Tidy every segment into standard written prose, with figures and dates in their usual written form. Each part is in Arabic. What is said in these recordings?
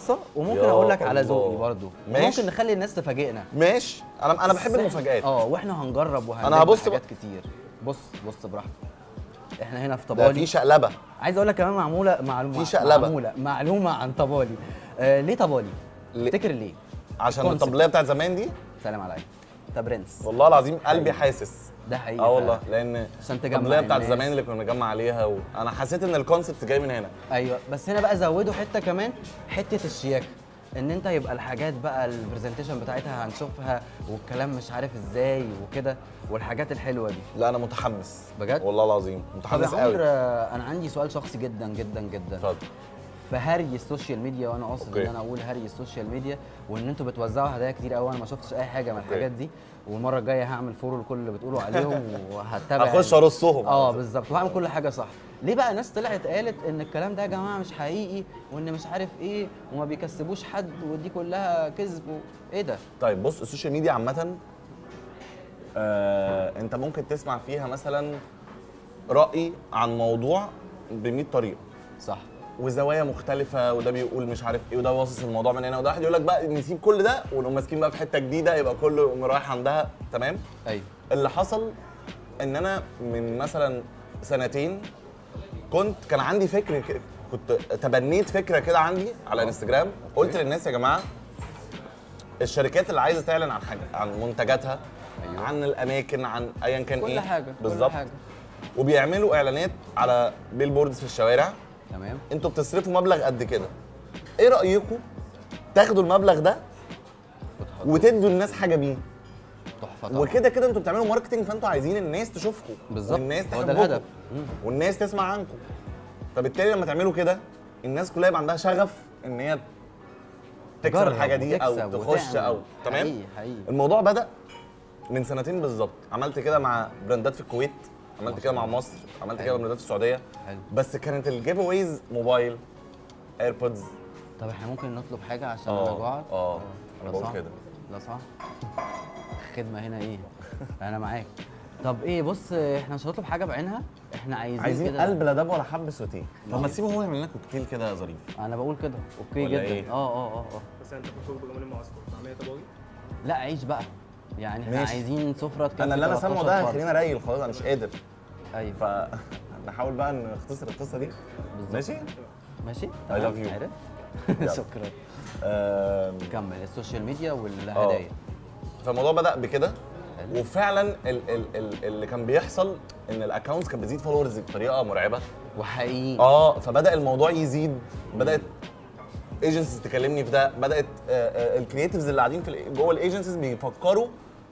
خاصه، وممكن يا اقول لك على الله. ذوقي برضو، ماشي. ممكن نخلي الناس تفاجئنا. ماشي، انا بحب المفاجآت. واحنا هنجرب أنا هبص حاجات كتير. بص براحتك. احنا هنا في ده طبالي. في شقلبه. عايز اقول لك كمان في شقلبة. معلومه عن طبالي. ليه طبالي؟ ليه؟ تفتكر ليه؟ عشان concept. الطبليه بتاعت زمان دي. سلام عليك. طب برنس. والله العظيم قلبي حاسس. ده حقيقي. والله، لان عشان تجمع الطبليه بتاعت الناس. زمان اللي كنا بنجمع عليها، وانا حسيت ان الكونسبت جاي من هنا. ايوه، بس هنا بقى زودوا حته كمان، حته الشياكه، ان انت يبقى الحاجات بقى البرزنتيشن بتاعتها هنشوفها، والكلام مش عارف ازاي وكده، والحاجات الحلوه دي. لا انا متحمس بجد؟ والله العظيم طب متحمس يا قوي. عمرو، انا عندي سؤال شخصي جدا جدا جدا. اتفضل. في هري السوشيال ميديا، وانا قاصد أوكي. ان انا اقول هري السوشيال ميديا، وان انتوا بتوزعوا هدايا كتير قوي، انا ما شفتش اي حاجه من الحاجات دي، والمره الجايه هعمل فولو لكل اللي بتقولوا عليهم وهتابع. هخش ارصهم. بالظبط، وهعمل كل حاجه صح. ليه بقى ناس طلعت قالت ان الكلام ده يا جماعه مش حقيقي، وان مش عارف ايه، وما بيكسبوش حد، ودي كلها كذب ايه ده؟ طيب بص، السوشيال ميديا عامة انت ممكن تسمع فيها مثلا رأي عن موضوع ب100 طريقة صح. وزوايا مختلفة، وده بيقول مش عارف ايه، وده باصص الموضوع من هنا، وده واحد يقول لك بقى نسيب كل ده ونقوم ماسكين بقى في حتة جديدة، يبقى كله يقوم رايح عندها. تمام؟ ايوه. اللي حصل ان انا من مثلا سنتين كان عندي فكر كنت تبنيت فكرة كده عندي على انستجرام، قلت للناس يا جماعة الشركات اللي عايزه تعلن عن حاجه، عن منتجاتها، أيوة. عن الاماكن، عن ايا كان كل ايه حاجه بالظبط، كل حاجه. وبيعملوا اعلانات على بيلبوردز في الشوارع. تمام. انتوا بتصرفوا مبلغ قد كده، ايه رايكم تاخدوا المبلغ ده وتدوا الناس حاجه بيه؟ تحفه طبعا. وكده كده انتوا بتعملوا ماركتنج، فانتوا عايزين الناس تشوفكم بالظبط، والناس هو ده تحبكم الهدف. والناس تسمع عنكم. فبالتالي لما تعملوا كده الناس كلها يبقى عندها شغف ان هي تكسب تجرب الحاجه دي او وتكسب تخش وتعمل. او تمام. حقيقي. الموضوع بدأ من سنتين بالظبط، عملت كده مع براندات في الكويت، عملت كده مع مصر، عملت كده مع براندات في السعوديه. حلو. بس كانت الجيف اويز موبايل، ايربودز. طب احنا ممكن نطلب حاجه عشان انا جوعت؟ انا بقول كده. لا صح. الخدمه هنا ايه؟ انا معاك. طب ايه، بص احنا مش هنطلب حاجه بعينها، احنا عايزين كده قلب لا دب ولا حبه سوتيه. طب ما تسيبه هو يعمل لنا كوكتيل كده ظريف. انا بقول كده اوكي ولا جدا. إيه؟ بس انت بتطلب بجمال المعسكر طعميه طباجي. لا عيش بقى، يعني احنا ماشي. عايزين سفره تكفي انا اللي انا سامعه 13 ده فرد. خلينا ريل خلاص، انا مش قادر. ايوه. فنحاول بقى نختصر القصه دي. ماشي. ماشي. I love you. عارف؟ يلا. شكرا. كمل السوشيال ميديا والهدايا. فالموضوع بدأ بكده، حلو. وفعلا اللي كان بيحصل ان الاكونتس كانت بتزيد فولورز بطريقه مرعبه. وحقيقي. فبدأ الموضوع يزيد، بدأت ايجنسيز تكلمني في ده، بدأت الكرييتيفز اللي قاعدين جوه الايجنسيز بيفكروا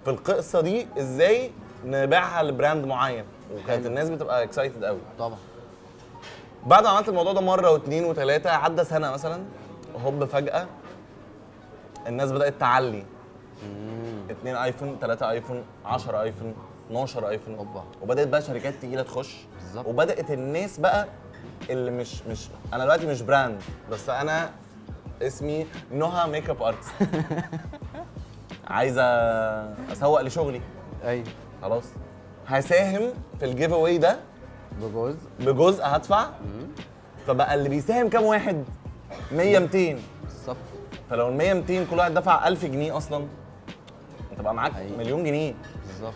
في القصه دي ازاي نبيعها لبراند معين، وكانت حلو. الناس بتبقى اكسايتد قوي. طبعا. بعد ما عملت الموضوع ده مره واثنين وثلاثه، عدى سنه مثلا، هوب فجأة الناس بدأت تعلي. 2 ايفون، 3 ايفون، 10 ايفون، 12 ايفون. اوبا. وبدأت بقى شركات تقيلة تخش. بالظبط. وبدأت الناس بقى اللي مش انا دلوقتي مش براند، بس انا اسمي نهى ميك اب ارتست. عايزه اسوق لشغلي. ايوه. خلاص هساهم في الجيف اواي ده بجوز. بجزء، هدفع. فبقى اللي بيساهم كام واحد؟ 100 200. بالظبط. فلو ال 100 200 كل واحد دفع 1000 جنيه اصلا، انت بقى معاك حقيقي. مليون جنيه. بالظبط.